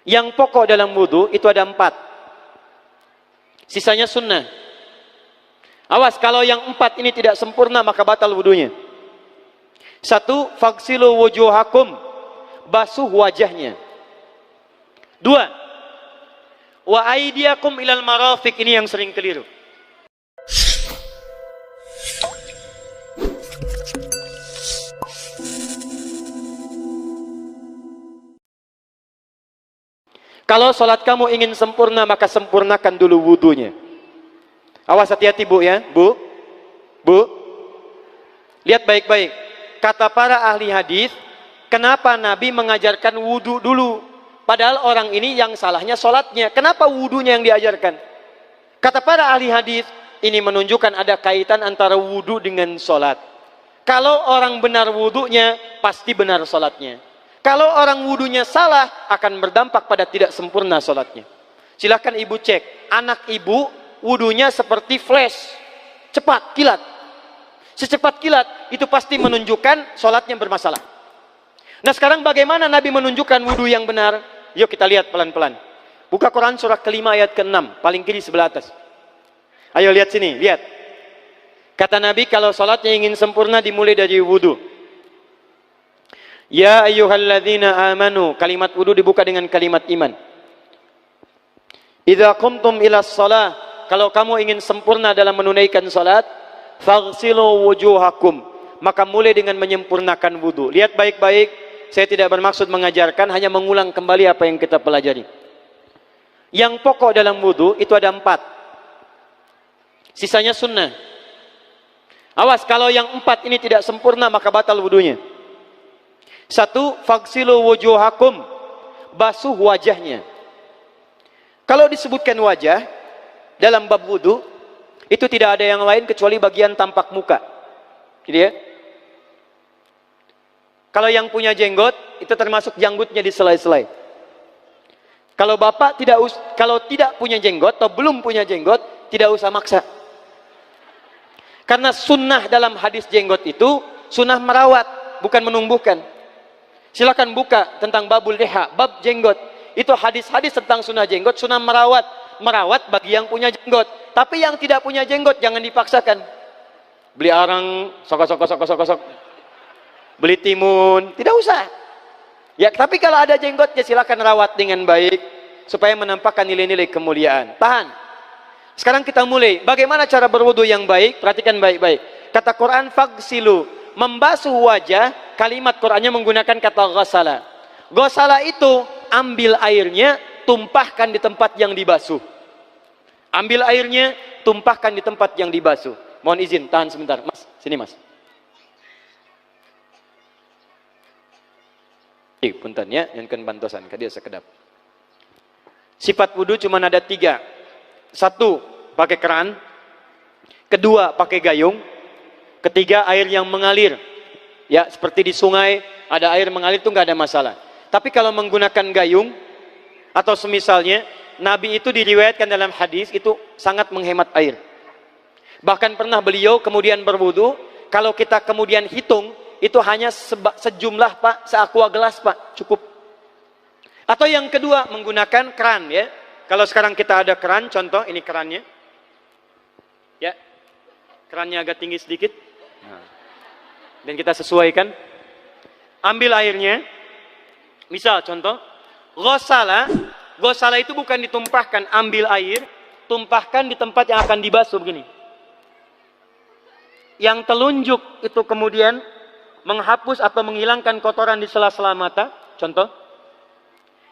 Yang pokok dalam wudu itu ada 4. Sisanya sunnah. Awas, kalau yang 4 ini tidak sempurna maka batal wudunya. 1. Faghsilu wujuhakum, basuh wajahnya. 2. Wa aydiyakum ilal marafiq, ini yang sering keliru. Kalau sholat kamu ingin sempurna, maka sempurnakan dulu wudunya. Awas, hati-hati bu ya, bu. Lihat baik-baik. Kata para ahli hadis, kenapa Nabi mengajarkan wudu dulu? Padahal orang ini yang salahnya sholatnya. Kenapa wudunya yang diajarkan? Kata para ahli hadis, ini menunjukkan ada kaitan antara wudu dengan sholat. Kalau orang benar wudunya, pasti benar sholatnya. Kalau orang wudunya salah, akan berdampak pada tidak sempurna sholatnya. Silahkan ibu cek, anak ibu wudunya seperti flash, cepat, kilat. Secepat kilat, itu pasti menunjukkan sholatnya bermasalah. Nah sekarang bagaimana Nabi menunjukkan wudu yang benar? Yuk kita lihat pelan-pelan. Buka Quran surah ke-5 ayat ke-6, paling kiri sebelah atas. Ayo lihat sini, lihat. Kata Nabi, kalau sholatnya ingin sempurna dimulai dari wudu. Ya ayyuhalladzina amanu, kalimat wudu dibuka dengan kalimat iman. Idza qumtum ilas shalah, kalau kamu ingin sempurna dalam menunaikan salat, faghsilu wujuhakum, maka mulai dengan menyempurnakan wudu. Lihat baik-baik, saya tidak bermaksud mengajarkan, hanya mengulang kembali apa yang kita pelajari. Yang pokok dalam wudu itu ada 4. Sisanya sunnah. Awas, kalau yang 4 ini tidak sempurna maka batal wudunya. 1. Faghsilu wujuhakum, basuh wajahnya. Kalau disebutkan wajah dalam bab wudu, itu tidak ada yang lain kecuali bagian tampak muka. Gitu ya. Kalau yang punya jenggot, itu termasuk janggutnya di selai-selai. Kalau bapak kalau tidak punya jenggot atau belum punya jenggot, tidak usah maksa. Karena sunnah dalam hadis jenggot itu sunnah merawat, bukan menumbuhkan. Silakan buka tentang babul liha, bab jenggot. Itu hadis-hadis tentang sunnah jenggot, sunnah merawat. Merawat bagi yang punya jenggot. Tapi yang tidak punya jenggot jangan dipaksakan. Beli arang, sok. Beli timun, tidak usah. Ya, tapi kalau ada jenggotnya silakan rawat dengan baik supaya menampakkan nilai-nilai kemuliaan. Tahan. Sekarang kita mulai. Bagaimana cara berwudu yang baik? Perhatikan baik-baik. Kata Quran, faghsilu, membasuh wajah. Kalimat Qurannya menggunakan kata ghasala. Ghasala itu ambil airnya, tumpahkan di tempat yang dibasuh. Ambil airnya, tumpahkan di tempat yang dibasuh. Mohon izin, tahan sebentar. Mas, sini mas. Punten ya, yang kan bantosan, kadia sekedap. Sifat wudu cuma ada 3. 1, pakai keran. 2, pakai gayung. 3, air yang mengalir. Ya, seperti di sungai ada air mengalir itu nggak ada masalah. Tapi kalau menggunakan gayung atau semisalnya, Nabi itu diriwayatkan dalam hadis itu sangat menghemat air. Bahkan pernah beliau kemudian berwudu, kalau kita kemudian hitung itu hanya sejumlah pak, seaqua gelas pak, cukup. Atau yang kedua menggunakan keran ya. Kalau sekarang kita ada keran, contoh ini kerannya. Ya. Kerannya agak tinggi sedikit. Nah. Dan kita sesuaikan. Ambil airnya. Misal contoh, ghasala itu bukan ditumpahkan, ambil air, tumpahkan di tempat yang akan dibasuh begini. Yang telunjuk itu kemudian menghapus atau menghilangkan kotoran di sela-sela mata, contoh.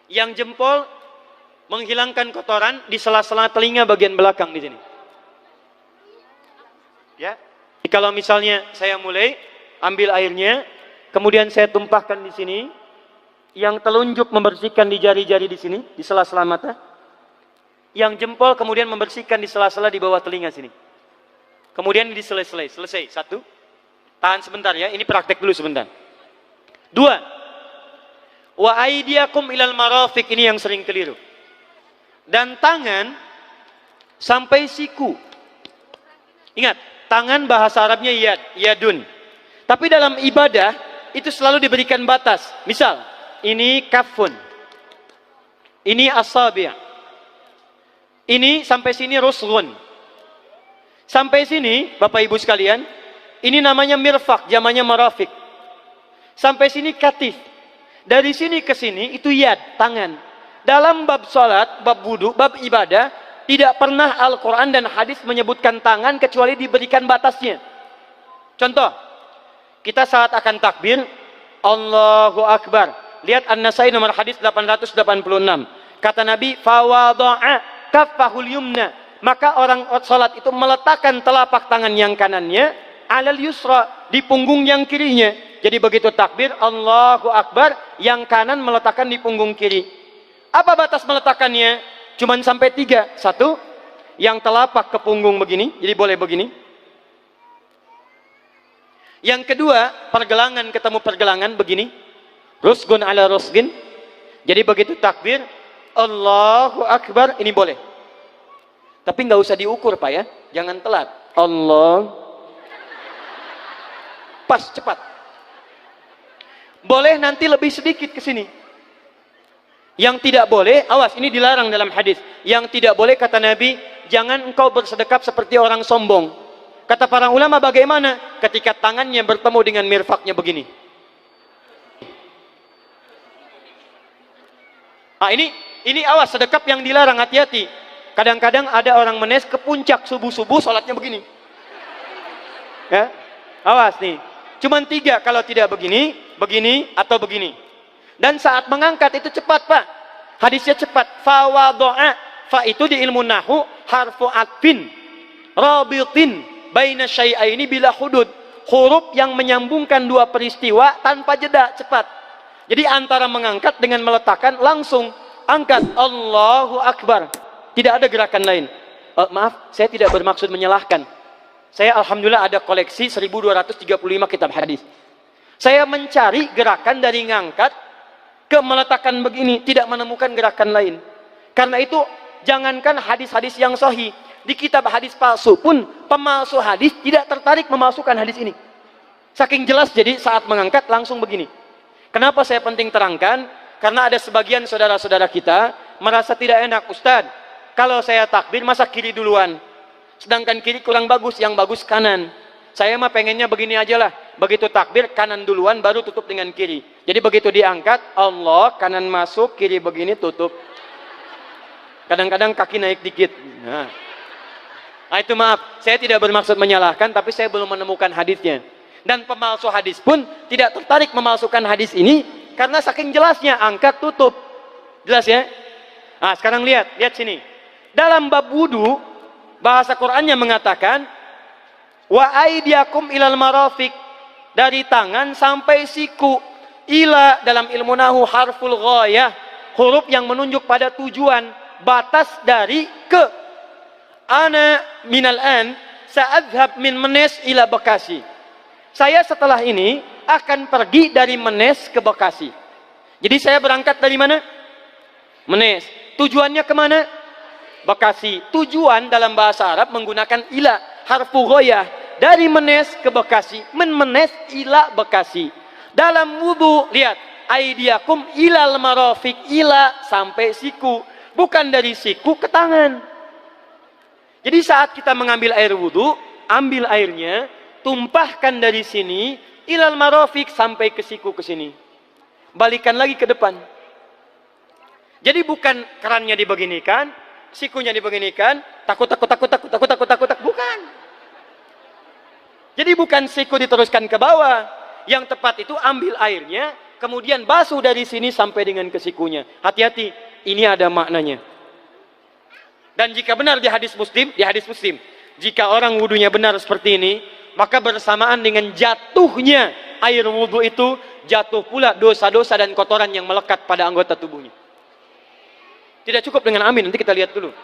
Yang jempol menghilangkan kotoran di sela-sela telinga bagian belakang di sini. Ya. Kalau misalnya saya mulai ambil airnya, kemudian saya tumpahkan di sini, yang telunjuk membersihkan di jari-jari di sini, di sela-sela mata. Yang jempol kemudian membersihkan di sela-sela di bawah telinga sini. Kemudian di selesai. 1. Tahan sebentar ya, ini praktek dulu sebentar. 2. Wa aydiyakum ilal marafiq, ini yang sering keliru. Dan tangan sampai siku. Ingat, tangan bahasa Arabnya yadun. Tapi dalam ibadah itu selalu diberikan batas. Misal, ini kafun. Ini asabi'. Ini sampai sini rusghun. Sampai sini, Bapak Ibu sekalian, ini namanya mirfaq, jamannya marafiq. Sampai sini katif. Dari sini ke sini itu yad, tangan. Dalam bab salat, bab wudu, bab ibadah, tidak pernah Al-Quran dan hadis menyebutkan tangan kecuali diberikan batasnya. Contoh, kita saat akan takbir, Allahu Akbar. Lihat An-Nasai nomor hadis 886. Kata Nabi, fawada'a kaffahul yumna. Maka orang salat itu meletakkan telapak tangan yang kanannya alal yusra, di punggung yang kirinya. Jadi begitu takbir, Allahu Akbar, yang kanan meletakkan di punggung kiri. Apa batas meletakkannya? Cuman sampai 3. 1, yang telapak ke punggung begini, jadi boleh begini. Yang kedua, pergelangan ketemu pergelangan begini. Rusgun ala rusgin. Jadi begitu takbir, Allahu Akbar, ini boleh. Tapi nggak usah diukur Pak ya, jangan telat. Allah, pas cepat. Boleh nanti lebih sedikit ke sini. Yang tidak boleh, awas, ini dilarang dalam hadis. Yang tidak boleh kata Nabi, jangan engkau bersedekap seperti orang sombong. Kata para ulama bagaimana? Ketika tangannya bertemu dengan mirfaknya begini. Nah, ini awas, sedekap yang dilarang, hati-hati. Kadang-kadang ada orang menes ke puncak subuh-subuh, sholatnya begini. Ya, awas nih. Cuman 3, kalau tidak begini, begini, atau begini. Dan saat mengangkat itu cepat Pak. Hadisnya cepat. Fawado'a. Fa itu di ilmu nahu harfu atfin rabitin baina syai'aini bila hudud. Huruf yang menyambungkan dua peristiwa tanpa jeda, cepat. Jadi antara mengangkat dengan meletakkan, langsung angkat Allahu Akbar. Tidak ada gerakan lain. Maaf, saya tidak bermaksud menyalahkan. Saya alhamdulillah ada koleksi 1235 kitab hadis. Saya mencari gerakan dari ngangkat ke meletakkan begini, tidak menemukan gerakan lain. Karena itu jangankan hadis-hadis yang sahih, di kitab hadis palsu pun pemalsu hadis tidak tertarik memalsukan hadis ini. Saking jelas, jadi saat mengangkat langsung begini. Kenapa saya penting terangkan? Karena ada sebagian saudara-saudara kita merasa tidak enak, Ustadz, kalau saya takbir masa kiri duluan, sedangkan kiri kurang bagus, yang bagus kanan. Saya mah pengennya begini aja lah, begitu takbir kanan duluan baru tutup dengan kiri. Jadi begitu diangkat, Allah, kanan masuk, kiri begini tutup. Kadang-kadang kaki naik dikit. Nah, itu maaf, saya tidak bermaksud menyalahkan, tapi saya belum menemukan hadisnya. Dan pemalsu hadis pun tidak tertarik memalsukan hadis ini karena saking jelasnya, angkat tutup. Jelas ya? Nah, sekarang lihat sini. Dalam bab wudu, bahasa Qur'annya mengatakan wa aidiakum ilal marafiq, dari tangan sampai siku. Ila dalam ilmu nahu harful ghayah, huruf yang menunjuk pada tujuan, batas dari ke. Ana minal an sa'adhab min Menes ila Bekasi. Saya setelah ini akan pergi dari Menes ke Bekasi. Jadi saya berangkat dari mana? Menes. Tujuannya kemana? Bekasi. Tujuan dalam bahasa Arab menggunakan ila, harfu ghayah, dari Menes ke Bekasi. Menes ila Bekasi. Dalam wudu, lihat, aidiakum ilal marafiq, ila sampai siku, bukan dari siku ke tangan. Jadi saat kita mengambil air wudu, ambil airnya, tumpahkan dari sini ilal marafiq sampai ke siku ke sini. Balikan lagi ke depan. Jadi bukan kerannya dibeginikan, sikunya dibeginikan, takut, bukan. Jadi bukan siku diteruskan ke bawah. Yang tepat itu ambil airnya, kemudian basuh dari sini sampai dengan ke sikunya. Hati-hati, ini ada maknanya. Dan jika benar di hadis Muslim, jika orang wudunya benar seperti ini, maka bersamaan dengan jatuhnya air wudu itu, jatuh pula dosa-dosa dan kotoran yang melekat pada anggota tubuhnya. Tidak cukup dengan amin, nanti kita lihat dulu.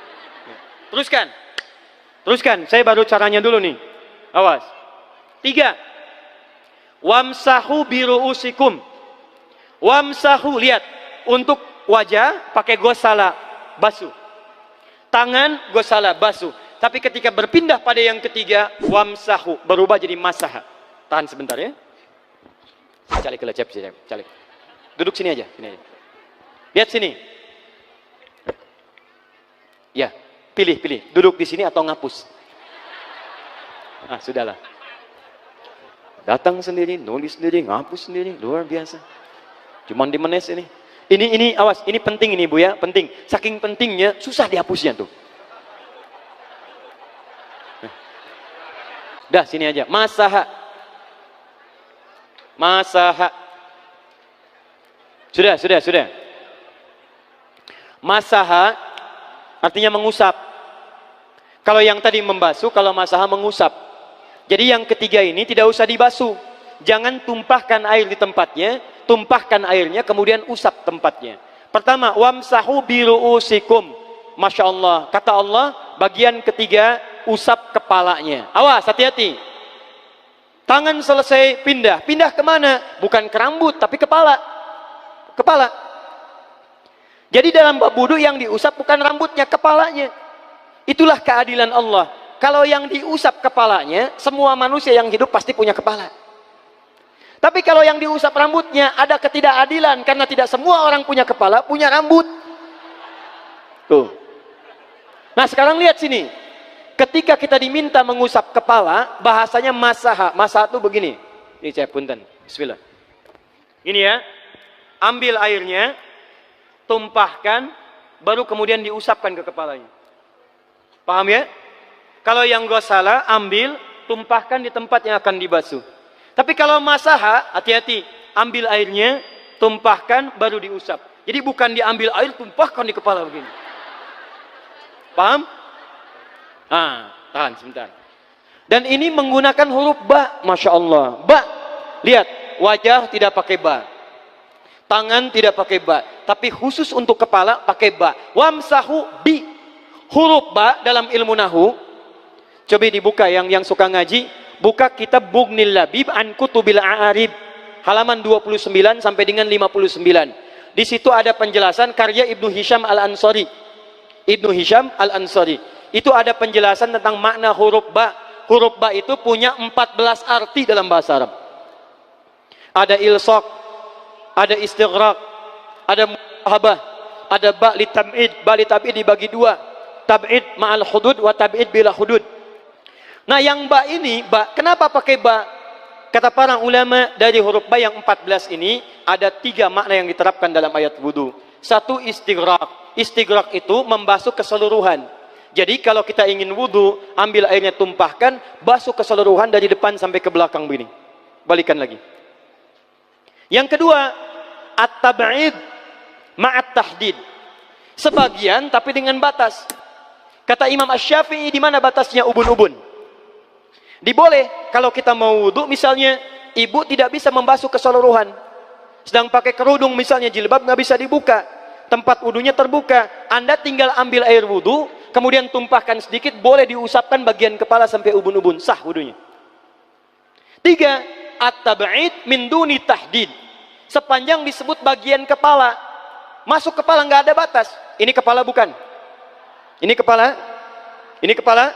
Teruskan, saya baru caranya dulu nih. Awas. 3. Wamsahu biru'usikum. Wamsahu, lihat, untuk wajah pakai gosala, basuh. Tangan gosala, basuh. Tapi ketika berpindah pada yang ketiga, wamsahu, berubah jadi masaha. Tahan sebentar ya. Calik. Duduk sini aja. Lihat sini. Pilih, duduk di sini atau ngapus. Ah, sudahlah. Datang sendiri, nulis sendiri, ngapus sendiri, luar biasa. Cuman di menes ini. Ini awas, ini penting ini Bu ya, penting. Saking pentingnya susah dihapusnya tuh. Dah sini aja. Masaha. Sudah. Masaha artinya mengusap. Kalau yang tadi membasuh, kalau masaha mengusap. Jadi yang ketiga ini tidak usah dibasuh. Jangan tumpahkan air di tempatnya, tumpahkan airnya kemudian usap tempatnya. Pertama, wamsahu biru'usikum. Masya Allah, kata Allah, bagian ketiga usap kepalanya. Awas, hati-hati. Tangan selesai pindah kemana? Bukan ke rambut, tapi kepala. Jadi dalam bab wudu yang diusap bukan rambutnya, kepalanya. Itulah keadilan Allah. Kalau yang diusap kepalanya, semua manusia yang hidup pasti punya kepala. Tapi kalau yang diusap rambutnya, ada ketidakadilan. Karena tidak semua orang punya kepala, punya rambut. Tuh. Nah sekarang lihat sini. Ketika kita diminta mengusap kepala, bahasanya masaha. Masaha itu begini. Ini saya punten. Bismillah. Ini ya. Ambil airnya, tumpahkan, baru kemudian diusapkan ke kepalanya. Paham ya? Kalau yang ghasala, ambil, tumpahkan di tempat yang akan dibasuh. Tapi kalau masaha, hati-hati. Ambil airnya, tumpahkan, baru diusap. Jadi bukan diambil air, tumpahkan di kepala begini. Paham? Ah, tahan sebentar. Dan ini menggunakan huruf ba, Masya Allah. Ba, lihat, wajah tidak pakai ba. Tangan tidak pakai ba. Tapi khusus untuk kepala, pakai ba. Wamsahu bi. Huruf ba dalam ilmu nahu, coba dibuka yang suka ngaji, buka kitab Bughnil Labib an Kutubil A'arib, halaman 29 sampai dengan 59. Di situ ada penjelasan karya Ibnu Hisham Al-Ansari. Itu ada penjelasan tentang makna huruf ba. Huruf ba itu punya 14 arti dalam bahasa Arab. Ada ilsaq, ada istighraq, ada muhabah, ada ba li tab'id. Ba li tab'id dibagi dua. Tab'id ma'al hudud wa tab'id bila hudud. Nah yang ba ini, kenapa pakai ba? Kata para ulama, dari huruf ba yang 14 ini ada 3 makna yang diterapkan dalam ayat wudu. Satu, istighraq. Istighraq itu membasuh keseluruhan. Jadi kalau kita ingin wudu, ambil airnya, tumpahkan, basuh keseluruhan dari depan sampai ke belakang begini. Balikan lagi. Yang kedua, at-tab'id ma'at tahdid. Sebagian tapi dengan batas. Kata Imam Asy-Syafi'i, di mana batasnya ubun-ubun? Diboleh kalau kita mau wudu, misalnya ibu tidak bisa membasuh keseluruhan, sedang pakai kerudung misalnya, jilbab nggak bisa dibuka, tempat wudunya terbuka, Anda tinggal ambil air wudu, kemudian tumpahkan sedikit, boleh diusapkan bagian kepala sampai ubun-ubun, sah wudunya. 3, at-tab'id min duni tahdid. Sepanjang disebut bagian kepala, masuk kepala nggak ada batas. Ini kepala bukan? Ini kepala? Ini kepala?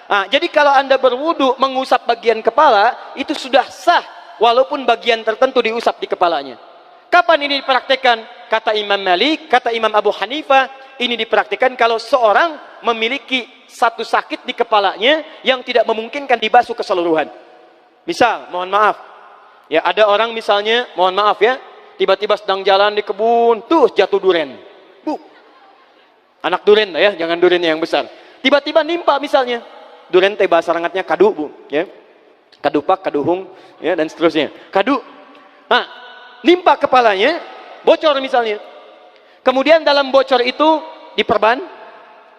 Nah, jadi kalau Anda berwudu mengusap bagian kepala, itu sudah sah, walaupun bagian tertentu diusap di kepalanya. Kapan ini dipraktikkan? Kata Imam Malik, kata Imam Abu Hanifah, ini dipraktikkan kalau seorang memiliki satu sakit di kepalanya yang tidak memungkinkan dibasuh keseluruhan. Misal, mohon maaf, ya ada orang misalnya, mohon maaf ya, tiba-tiba sedang jalan di kebun, tuh jatuh duren. Anak duren ya, jangan duren yang besar. Tiba-tiba nimpa misalnya. Duren teh bahasa rangatnya kadu, Bu, ya. Kadupak, kaduhung, ya, dan seterusnya. Kadu. Nah, nimpa kepalanya, bocor misalnya. Kemudian dalam bocor itu diperban.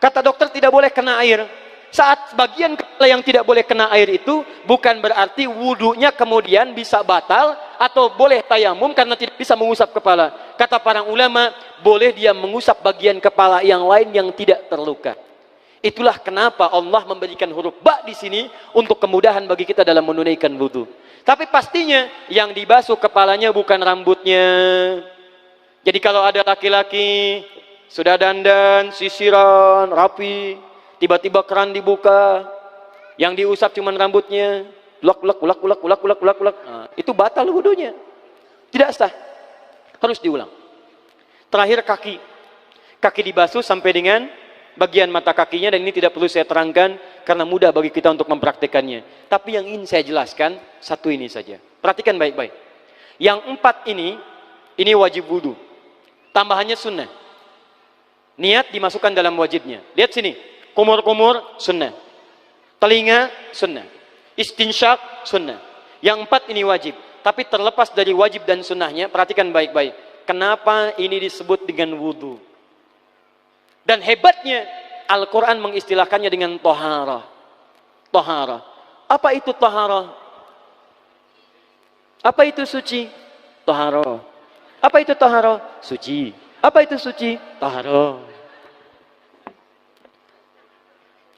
Kata dokter tidak boleh kena air. Saat bagian kepala yang tidak boleh kena air itu, bukan berarti wudunya kemudian bisa batal atau boleh tayamum karena tidak bisa mengusap kepala. Kata para ulama, boleh dia mengusap bagian kepala yang lain yang tidak terluka. Itulah kenapa Allah memberikan huruf ba di sini untuk kemudahan bagi kita dalam menunaikan wudu. Tapi pastinya yang dibasuh kepalanya bukan rambutnya. Jadi kalau ada laki-laki sudah dandan, sisiran, rapi, tiba-tiba keran dibuka, yang diusap cuma rambutnya, ulak. Nah, itu batal wudunya. Tidak sah. Harus diulang. Terakhir kaki. Kaki dibasuh sampai dengan bagian mata kakinya, dan ini tidak perlu saya terangkan karena mudah bagi kita untuk mempraktekannya. Tapi yang ingin saya jelaskan satu ini saja. Perhatikan baik-baik. Yang 4 ini wajib wudu. Tambahannya sunnah. Niat dimasukkan dalam wajibnya. Lihat sini. Kumur-kumur sunnah. Telinga sunnah. Istinsyak sunnah. Yang 4 ini wajib. Tapi terlepas dari wajib dan sunnahnya, perhatikan baik-baik. Kenapa ini disebut dengan wudu? Dan hebatnya Al-Quran mengistilahkannya dengan toharah. Toharah. Apa itu toharah? Apa itu suci? Toharah. Apa itu toharah? Suci. Apa itu suci? Toharah.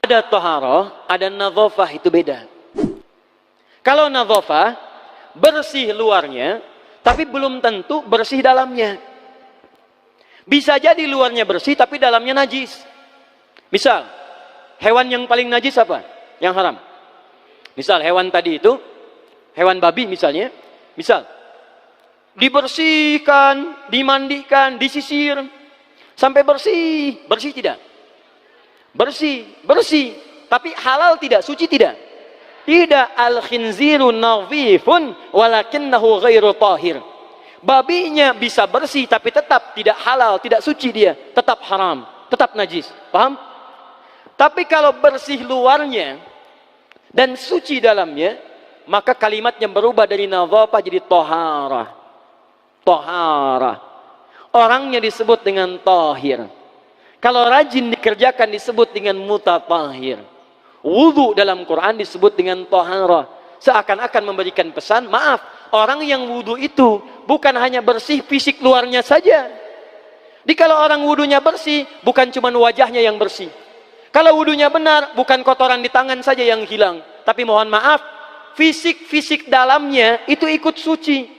Ada toharah, ada nadhafah, itu beda. Kalau nadhafah, bersih luarnya, tapi belum tentu bersih dalamnya. Bisa jadi luarnya bersih tapi dalamnya najis. Misal, hewan yang paling najis apa? Yang haram. Misal hewan tadi itu, hewan babi misalnya, misal dibersihkan, dimandikan, disisir sampai bersih. Bersih tidak? Bersih, bersih. Tapi halal tidak? Suci tidak? Tidak. Al-khinziru nadhifun walakinnahu ghairu tahir. Babinya bisa bersih tapi tetap tidak halal, tidak suci dia, tetap haram, tetap najis. Paham? Tapi kalau bersih luarnya dan suci dalamnya, maka kalimatnya berubah dari nadhafah jadi toharah. Toharah. Orangnya disebut dengan tahir. Kalau rajin dikerjakan disebut dengan mutatahhir. Wudu dalam Quran disebut dengan toharah. Seakan-akan memberikan pesan, maaf, orang yang wudu itu bukan hanya bersih fisik luarnya saja. Jadi kalau orang wudunya bersih, bukan cuma wajahnya yang bersih. Kalau wudunya benar, bukan kotoran di tangan saja yang hilang. Tapi mohon maaf, fisik dalamnya itu ikut suci.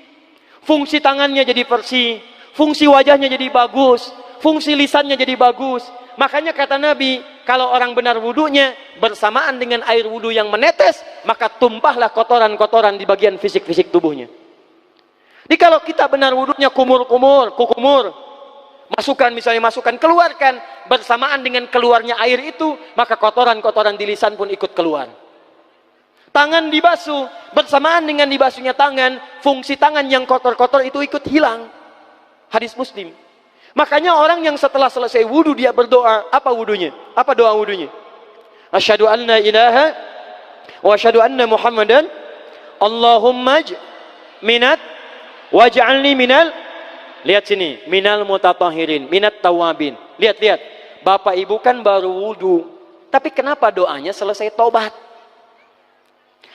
Fungsi tangannya jadi bersih, fungsi wajahnya jadi bagus, fungsi lisannya jadi bagus. Makanya kata Nabi, kalau orang benar wudunya bersamaan dengan air wudu yang menetes, maka tumpahlah kotoran-kotoran di bagian fisik-fisik tubuhnya. Jadi kalau kita benar wudunya kumur-kumur, kukumur, masukkan misalnya, masukkan, keluarkan, bersamaan dengan keluarnya air itu, maka kotoran-kotoran di lisan pun ikut keluar. Tangan dibasuh, bersamaan dengan dibasuhnya tangan, fungsi tangan yang kotor-kotor itu ikut hilang. Hadis Muslim. Makanya orang yang setelah selesai wudu dia berdoa, apa wudunya? Apa doa wudunya? Asyhadu an la ilaha wa asyhadu anna Muhammadan Allahumma minat waj'alni minal, lihat sini, minal mutatahhirin, minat tawabin. Lihat. Bapak Ibu kan baru wudu, tapi kenapa doanya selesai tobat?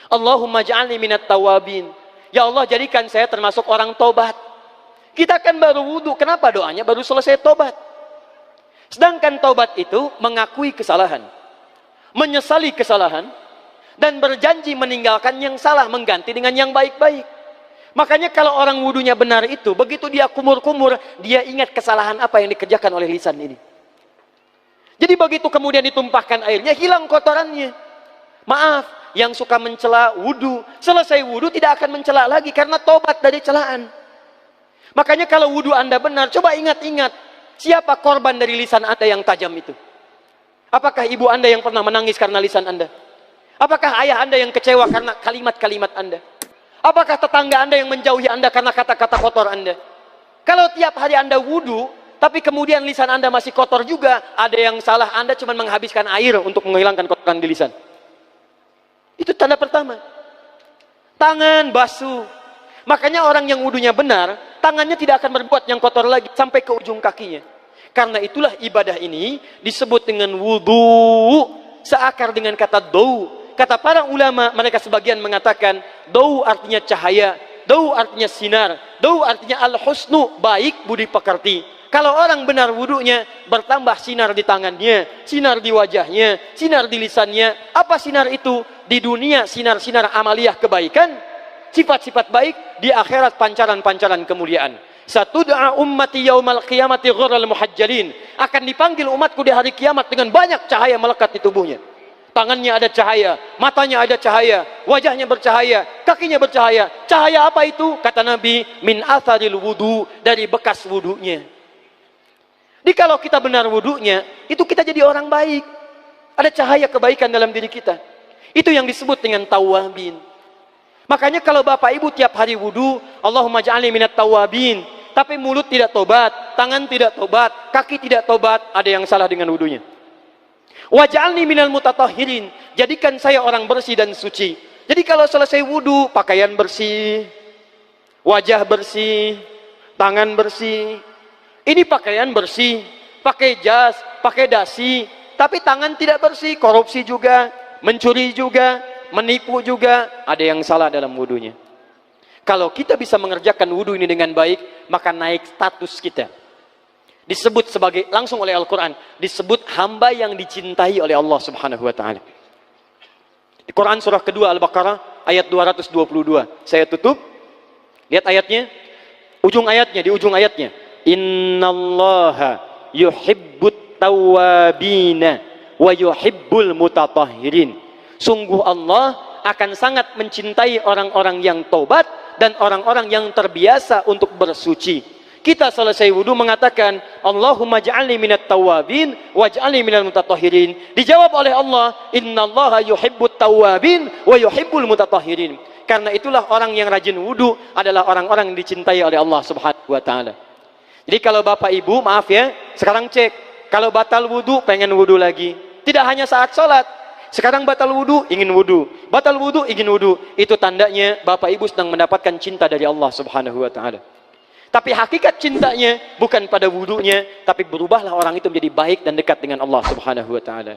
Allahumma ja'alni minat tawabin. Ya Allah, jadikan saya termasuk orang tobat. Kita kan baru wudu, kenapa doanya baru selesai tobat? Sedangkan tobat itu mengakui kesalahan, menyesali kesalahan, dan berjanji meninggalkan yang salah, mengganti dengan yang baik-baik. Makanya kalau orang wudunya benar itu, begitu dia kumur-kumur, dia ingat kesalahan apa yang dikerjakan oleh lisan ini. Jadi begitu kemudian ditumpahkan airnya, hilang kotorannya. Maaf, yang suka mencela wudu, selesai wudu tidak akan mencela lagi karena tobat dari celaan. Makanya kalau wudu Anda benar, coba ingat-ingat, siapa korban dari lisan Anda yang tajam itu? Apakah ibu Anda yang pernah menangis karena lisan Anda? Apakah ayah Anda yang kecewa karena kalimat-kalimat Anda? Apakah tetangga Anda yang menjauhi Anda karena kata-kata kotor Anda? Kalau tiap hari Anda wudu, tapi kemudian lisan Anda masih kotor juga, ada yang salah, Anda cuma menghabiskan air untuk menghilangkan kotoran di lisan. Itu tanda pertama. Tangan basuh. Makanya orang yang wudunya benar, tangannya tidak akan berbuat yang kotor lagi sampai ke ujung kakinya. Karena itulah ibadah ini disebut dengan wudu, seakar dengan kata dau. Kata para ulama, mereka sebagian mengatakan dau artinya cahaya, dau artinya sinar, dau artinya al-husnu, baik budi pekerti. Kalau orang benar wudunya, bertambah sinar di tangannya, sinar di wajahnya, sinar di lisannya. Apa sinar itu? Di dunia sinar-sinar amaliyah kebaikan, sifat-sifat baik, di akhirat pancaran-pancaran kemuliaan. Satud'a ummati yaumal qiyamati ghurral muhajjalin. Akan dipanggil umatku di hari kiamat dengan banyak cahaya melekat di tubuhnya. Tangannya ada cahaya, matanya ada cahaya, wajahnya bercahaya, kakinya bercahaya. Cahaya apa itu? Kata Nabi, min atharil wudu, dari bekas wudunya. Jadi kalau kita benar wudunya, itu kita jadi orang baik. Ada cahaya kebaikan dalam diri kita. Itu yang disebut dengan tawabin. Makanya kalau bapak ibu tiap hari wudu, Allahumma ja'alni minat tawabin. Tapi mulut tidak tobat, tangan tidak tobat, kaki tidak tobat, ada yang salah dengan wudunya. Waj'alni minal mutatahhirin. Jadikan saya orang bersih dan suci. Jadi kalau selesai wudu, pakaian bersih, wajah bersih, tangan bersih. Ini pakaian bersih, pakai jas, pakai dasi, tapi tangan tidak bersih, korupsi juga, mencuri juga, menipu juga, ada yang salah dalam wudunya. Kalau kita bisa mengerjakan wudu ini dengan baik, maka naik status kita. Disebut sebagai, langsung oleh Al-Quran, disebut hamba yang dicintai oleh Allah Subhanahu wa ta'ala. Di Quran surah kedua Al-Baqarah ayat 222. Saya tutup. Lihat ayatnya. Di ujung ayatnya. Innallaha yuhibbut tawwabina wa yuhibbul mutatahhirin. Sungguh Allah akan sangat mencintai orang-orang yang tobat dan orang-orang yang terbiasa untuk bersuci. Kita selesai wudu mengatakan, Allahumma ja'alni minat tawabin waj'alni minal mutatahhirin. Dijawab oleh Allah, innallaha yuhibbut tawabin wa yuhibbul mutatahhirin. Karena itulah orang yang rajin wudu adalah orang-orang yang dicintai oleh Allah Subhanahu wa ta'ala. Jadi kalau bapak ibu, maaf ya, sekarang cek, kalau batal wudu, pengen wudu lagi. Tidak hanya saat sholat, sekarang batal wudu, ingin wudu. Batal wudu, ingin wudu. Itu tandanya bapak ibu sedang mendapatkan cinta dari Allah Subhanahu wa ta'ala. Tapi hakikat cintanya bukan pada wudunya, tapi berubahlah orang itu menjadi baik dan dekat dengan Allah Subhanahu wa ta'ala.